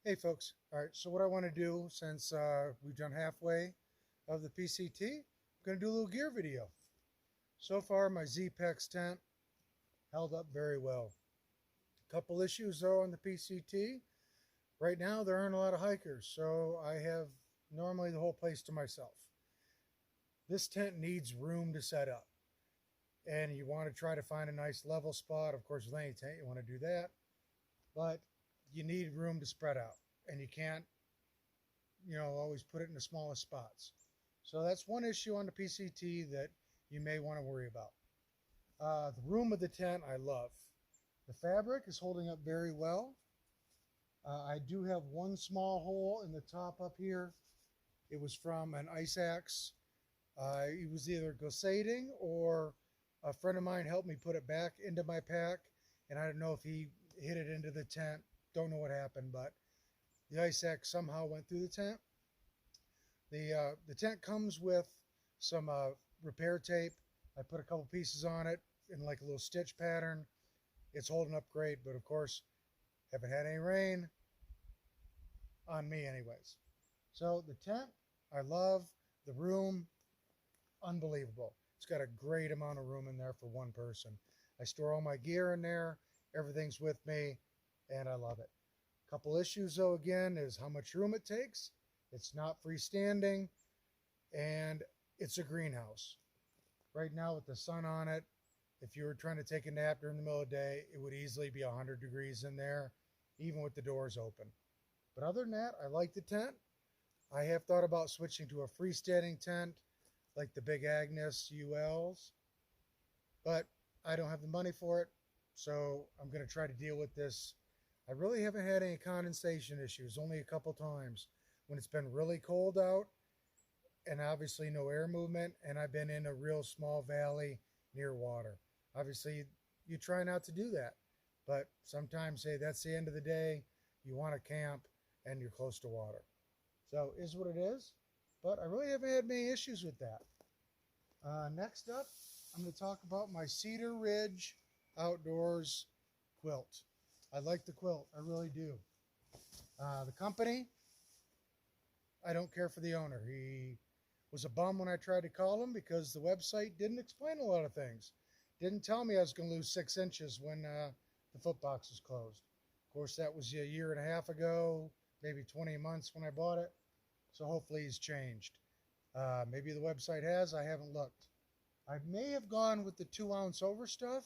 Hey folks, all right, so what I want to do since we've done halfway of the PCT, I'm going to do a little gear video. So far my Zpacks tent held up very well. A couple issues though on the PCT. Right now there aren't a lot of hikers, so I have normally the whole place to myself. This tent needs room to set up, and you want to try to find a nice level spot. Of course with any tent you want to do that, but you need room to spread out, and you can't always put it in the smallest spots. So that's one issue on the PCT that you may want to worry about. The room of the tent I love. The fabric is holding up very well. I do have one small hole in the top up here. It was from an ice axe. It was either glissading or a friend of mine helped me put it back into my pack, and I don't know if he hit it into the tent. Don't know what happened, but the ice axe somehow went through the tent. The tent comes with some repair tape. I put a couple pieces on it in like a little stitch pattern. It's holding up great, but of course, haven't had any rain on me anyways. So the tent, I love. The room, unbelievable. It's got a great amount of room in there for one person. I store all my gear in there. Everything's with me, and I love it. Couple issues though again is how much room it takes. It's not freestanding, and it's a greenhouse. Right now with the sun on it, if you were trying to take a nap during the middle of the day, it would easily be 100 degrees in there, even with the doors open. But other than that, I like the tent. I have thought about switching to a freestanding tent like the Big Agnes ULs, but I don't have the money for it, so I'm going to try to deal with this. I really haven't had any condensation issues, only a couple times when it's been really cold out and obviously no air movement, and I've been in a real small valley near water. Obviously, you try not to do that, but sometimes, hey, that's the end of the day. You want to camp and you're close to water. So is what it is, but I really haven't had many issues with that. Next up, I'm going to talk about my Cedar Ridge Outdoors quilt. I like the quilt, I really do. The company, I don't care for the owner. He was a bum when I tried to call him because the website didn't explain a lot of things. Didn't tell me I was going to lose 6 inches when the foot box was closed. Of course, that was a year and a half ago, maybe 20 months when I bought it. So hopefully he's changed. Maybe the website has, I haven't looked. I may have gone with the 2-ounce overstuff.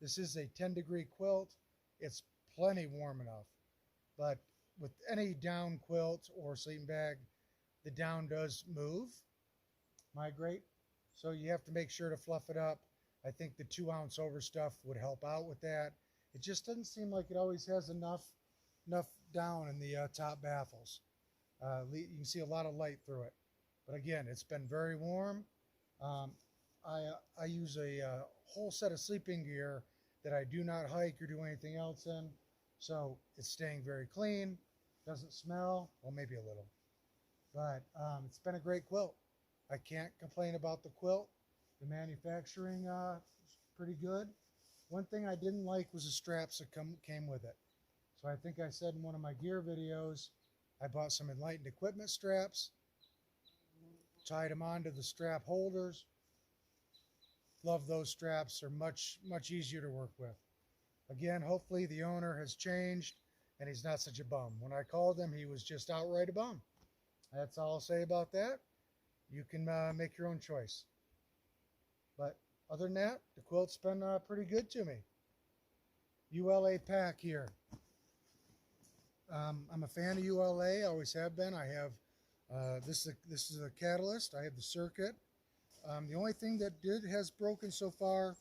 This is a 10-degree quilt. It's plenty warm enough. But with any down quilt or sleeping bag, the down does move, migrate. So you have to make sure to fluff it up. I think the 2-ounce overstuff would help out with that. It just doesn't seem like it always has enough down in the top baffles. You can see a lot of light through it. But again, it's been very warm. I use a whole set of sleeping gear that I do not hike or do anything else in. So it's staying very clean, doesn't smell, well, maybe a little. But it's been a great quilt. I can't complain about the quilt. The manufacturing is pretty good. One thing I didn't like was the straps that came with it. So I think I said in one of my gear videos, I bought some Enlightened equipment straps, tied them onto the strap holders. Love those straps. They're much easier to work with. Again, hopefully the owner has changed and he's not such a bum. When I called him, he was just outright a bum. That's all I'll say about that. You can make your own choice. But other than that, the quilt's been pretty good to me. ULA pack here. I'm a fan of ULA. I always have been. I have this is a Catalyst. I have the Circuit. The only thing that has broken so far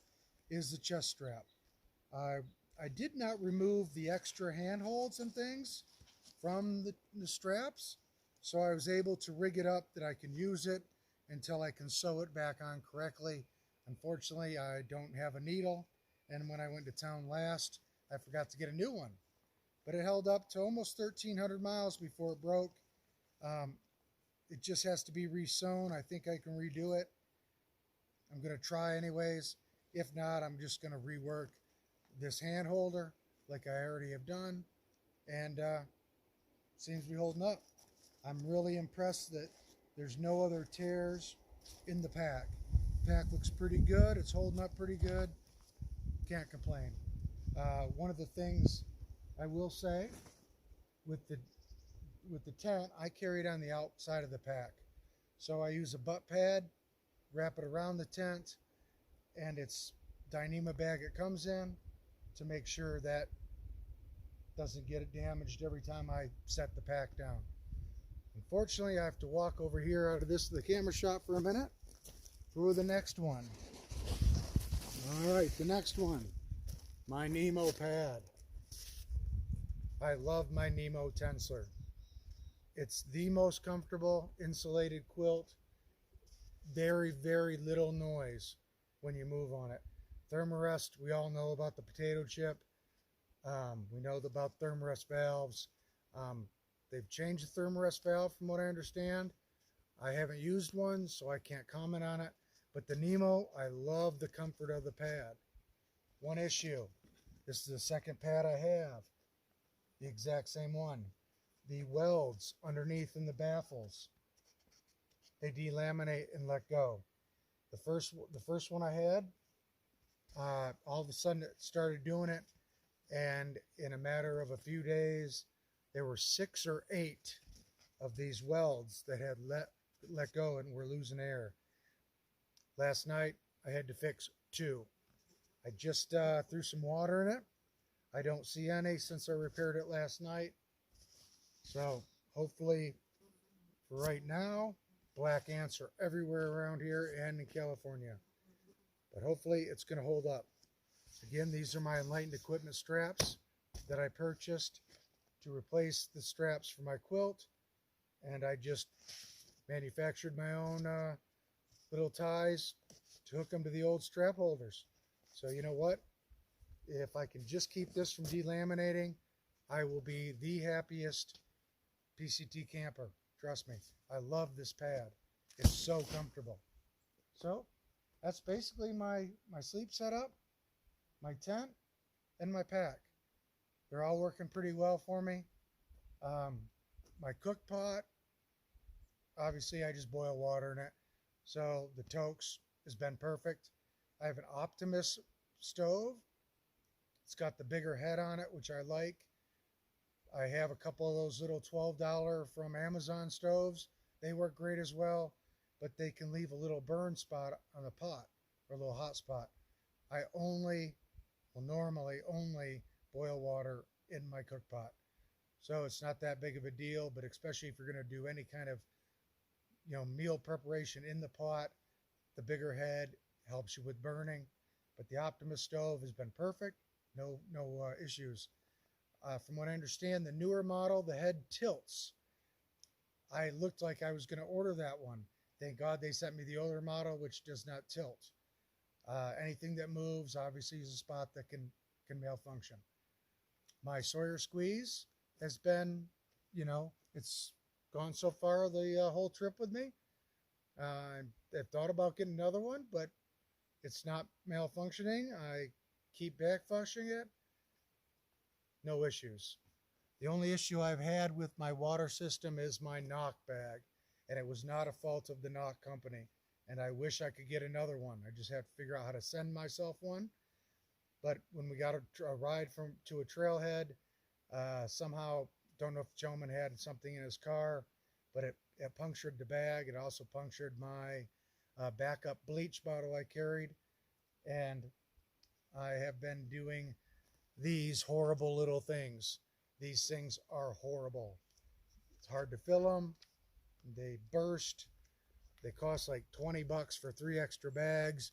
is the chest strap. I did not remove the extra handholds and things from the straps, so I was able to rig it up that I can use it until I can sew it back on correctly. Unfortunately, I don't have a needle, and when I went to town last, I forgot to get a new one. But it held up to almost 1,300 miles before it broke. It just has to be re-sewn. I think I can redo it. I'm going to try anyways. If not, I'm just going to rework this hand holder like I already have done. And seems to be holding up. I'm really impressed that there's no other tears in the pack. The pack looks pretty good. It's holding up pretty good. Can't complain. One of the things I will say with the tent, I carry it on the outside of the pack. So I use a butt pad, wrap it around the tent, and it's Dyneema bag it comes in to make sure that doesn't get it damaged every time I set the pack down. Unfortunately, I have to walk over here out of the camera shot for a minute through the next one. All right, the next one, my Nemo pad. I love my Nemo Tensler. It's the most comfortable insulated quilt. Very, very little noise when you move on it. Thermarest, we all know about the potato chip. We know about Thermarest valves. They've changed the Thermarest valve from what I understand. I haven't used one, so I can't comment on it. But the Nemo, I love the comfort of the pad. One issue, this is the second pad I have. The exact same one. The welds underneath in the baffles, they delaminate and let go. The first one I had, all of a sudden it started doing it, and in a matter of a few days, there were 6 or 8 of these welds that had let go and were losing air. Last night, I had to fix 2. I just threw some water in it. I don't see any since I repaired it last night. So hopefully, for right now, black ants are everywhere around here and in California. But hopefully it's going to hold up. Again, these are my Enlightened Equipment straps that I purchased to replace the straps for my quilt. And I just manufactured my own little ties to hook them to the old strap holders. So you know what? If I can just keep this from delaminating, I will be the happiest PCT camper. Trust me. I love this pad. It's so comfortable. So that's basically my sleep setup, my tent, and my pack. They're all working pretty well for me. My cook pot, obviously I just boil water in it. So the Toaks has been perfect. I have an Optimus stove. It's got the bigger head on it, which I like. I have a couple of those little $12 from Amazon stoves. They work great as well, but they can leave a little burn spot on the pot, or a little hot spot. I normally only boil water in my cook pot. So it's not that big of a deal, but especially if you're going to do any kind of, meal preparation in the pot, the bigger head helps you with burning. But the Optimus stove has been perfect. No issues. From what I understand, the newer model, the head tilts. I looked like I was going to order that one. Thank God they sent me the older model, which does not tilt. Anything that moves obviously is a spot that can malfunction. My Sawyer squeeze has been, it's gone so far the whole trip with me. I've thought about getting another one, but it's not malfunctioning. I keep back flushing it. No issues. The only issue I've had with my water system is my knock bag, and it was not a fault of the knock company. And I wish I could get another one. I just have to figure out how to send myself one. But when we got a ride to a trailhead, somehow, don't know if the gentleman had something in his car, but it punctured the bag. It also punctured my backup bleach bottle I carried. And I have been doing these horrible little things. These things are horrible. It's hard to fill them. They burst. They cost like $20 for 3 extra bags.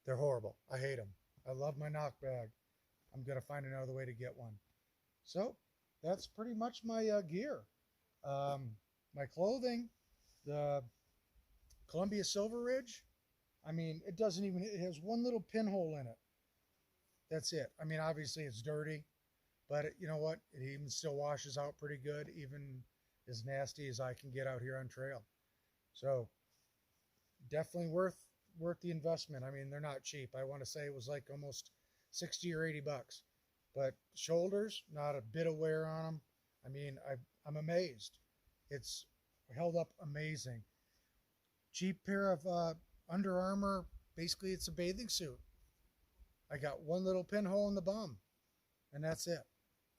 They're horrible. I hate them. I love my knock bag. I'm going to find another way to get one. So that's pretty much my gear. My clothing, the Columbia Silver Ridge, I mean, it has one little pinhole in it. That's it. I mean, obviously it's dirty, but you know what? It even still washes out pretty good, even as nasty as I can get out here on trail. So definitely worth the investment. I mean, they're not cheap. I want to say it was like almost 60 or $80. But shoulders, not a bit of wear on them. I mean, I'm amazed. It's held up amazing. Cheap pair of Under Armour. Basically, it's a bathing suit. I got one little pinhole in the bum, and that's it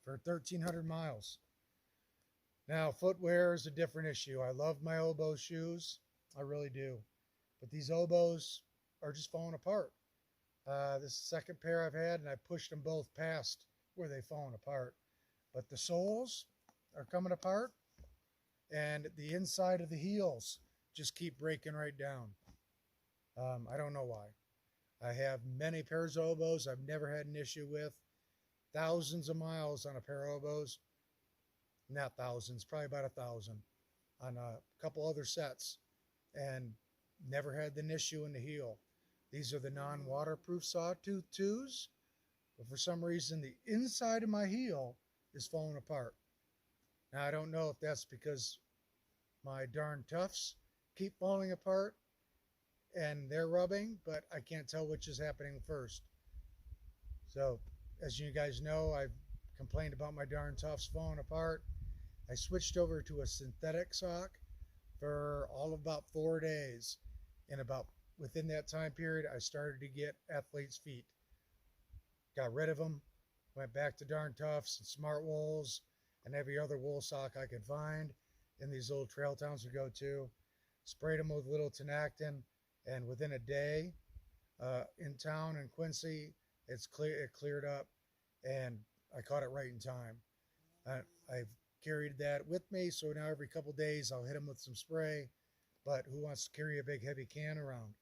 for 1,300 miles. Now, footwear is a different issue. I love my oboe shoes. I really do. But these oboes are just falling apart. This is the second pair I've had, and I pushed them both past where they've fallen apart. But the soles are coming apart, and the inside of the heels just keep breaking right down. I don't know why. I have many pairs of oboes I've never had an issue with. Thousands of miles on a pair of oboes. Not thousands, probably about 1,000 on a couple other sets, and never had an issue in the heel. These are the non-waterproof sawtooth 2s, but for some reason the inside of my heel is falling apart. Now I don't know if that's because my darn tufts keep falling apart and they're rubbing, but I can't tell which is happening first. So as you guys know, I've complained about my darn tufts falling apart. I switched over to a synthetic sock for all of about 4 days. And within that time period, I started to get athlete's feet. Got rid of them, went back to darn tufts and smart wools and every other wool sock I could find in these little trail towns we go to. Sprayed them with a little tenactin, and within a day in town in Quincy, it cleared up, and I caught it right in time. I've carried that with me, so now every couple days I'll hit them with some spray, but who wants to carry a big heavy can around?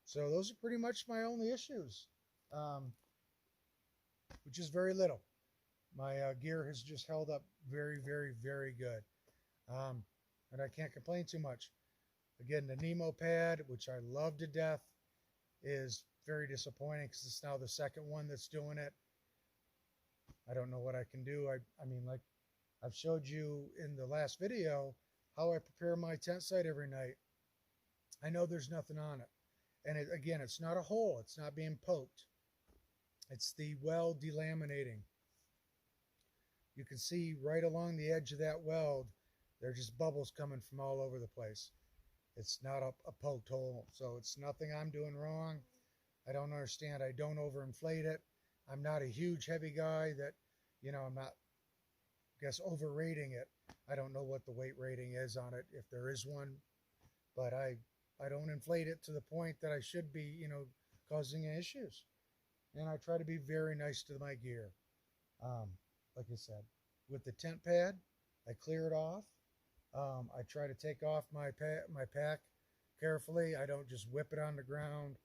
So those are pretty much my only issues, which is very little. My gear has just held up very, very, very good, and I can't complain too much. Again, the Nemo pad, which I love to death, is very disappointing because it's now the second one that's doing it. I don't know what I can do. I mean, like I've showed you in the last video how I prepare my tent site every night. I know there's nothing on it. And again, it's not a hole. It's not being poked. It's the weld delaminating. You can see right along the edge of that weld, there are just bubbles coming from all over the place. It's not a poked hole. So it's nothing I'm doing wrong. I don't understand. I don't overinflate it. I'm not a huge heavy guy that, you know, I'm not, I guess, overrating it. I don't know what the weight rating is on it, if there is one, but I don't inflate it to the point that I should be, you know, causing issues. And I try to be very nice to my gear. Like I said, with the tent pad, I clear it off. I try to take off my pack carefully. I don't just whip it on the ground.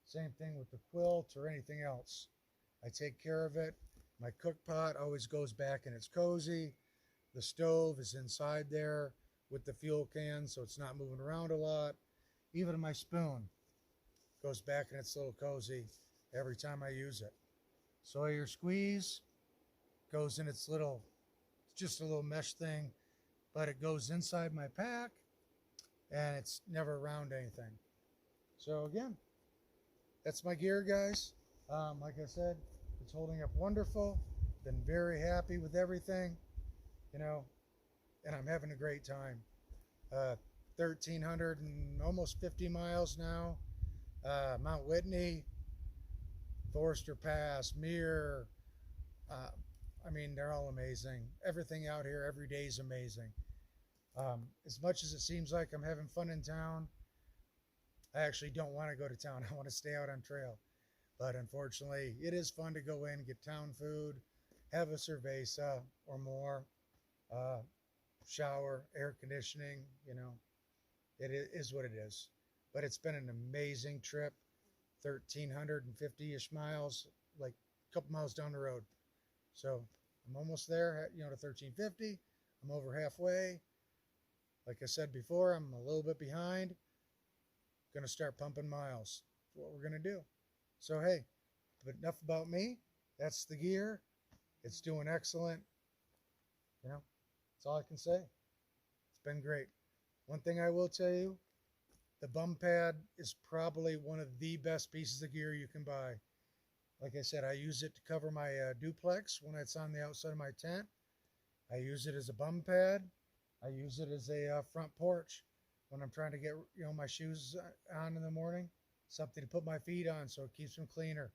Same thing with the quilt or anything else. I take care of it. My cook pot always goes back and it's cozy. The stove is inside there with the fuel can, so it's not moving around a lot. Even my spoon goes back and it's a little cozy every time I use it. Sawyer squeeze goes in its little, it's just a little mesh thing, but it goes inside my pack and it's never around anything. So again, that's my gear, guys. Like I said, it's holding up wonderful. Been very happy with everything, you know, and I'm having a great time. 1,300 and almost 50 miles now. Mount Whitney, Forester Pass, Muir. I mean, they're all amazing. Everything out here every day is amazing. As much as it seems like I'm having fun in town, I actually don't want to go to town. I want to stay out on trail. But unfortunately, it is fun to go in, get town food, have a cerveza or more, shower, air conditioning, you know. It is what it is. But it's been an amazing trip. 1,350-ish miles, like a couple miles down the road. So I'm almost there, you know, to 1,350. I'm over halfway. Like I said before, I'm a little bit behind. Going to start pumping miles. That's what we're going to do. So, hey, but enough about me. That's the gear. It's doing excellent. You know, that's all I can say. It's been great. One thing I will tell you, the bum pad is probably one of the best pieces of gear you can buy. Like I said, I use it to cover my duplex when it's on the outside of my tent. I use it as a bum pad. I use it as a front porch when I'm trying to get my shoes on in the morning. Something to put my feet on so it keeps them cleaner.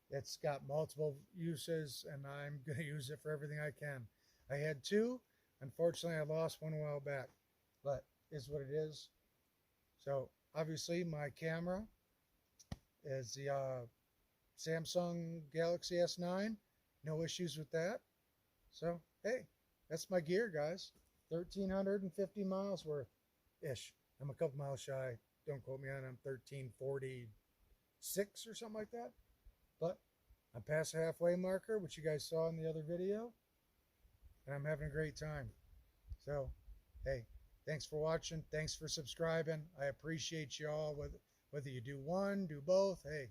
It's got multiple uses, and I'm going to use it for everything I can. I had two. Unfortunately, I lost one a while back, but is what it is. So obviously my camera is the Samsung Galaxy S9. No issues with that. So, hey, that's my gear, guys. 1,350 miles worth-ish. I'm a couple miles shy. Don't quote me on it. I'm 1,346 or something like that. But I'm past the halfway marker, which you guys saw in the other video. And I'm having a great time. So, hey, thanks for watching. Thanks for subscribing. I appreciate you all. Whether you do one, do both. Hey,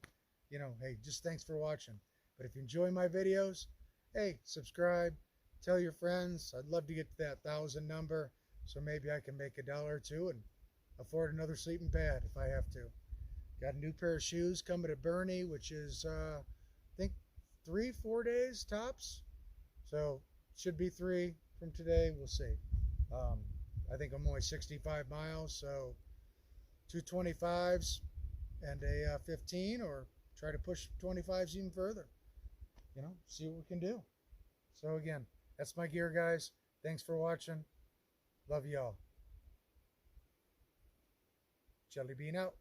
hey, just thanks for watching. But if you enjoy my videos, hey, subscribe. Tell your friends. I'd love to get to that 1,000 number, so maybe I can make $1 or $2 and afford another sleeping pad if I have to. Got a new pair of shoes coming to Bernie, which is I think 3-4 days tops. So should be 3 from today. We'll see. I think I'm only 65 miles, so 225s and a 15, or try to push 25s even further. See what we can do. So again, that's my gear, guys. Thanks for watching. Love y'all. Jelly Bean out.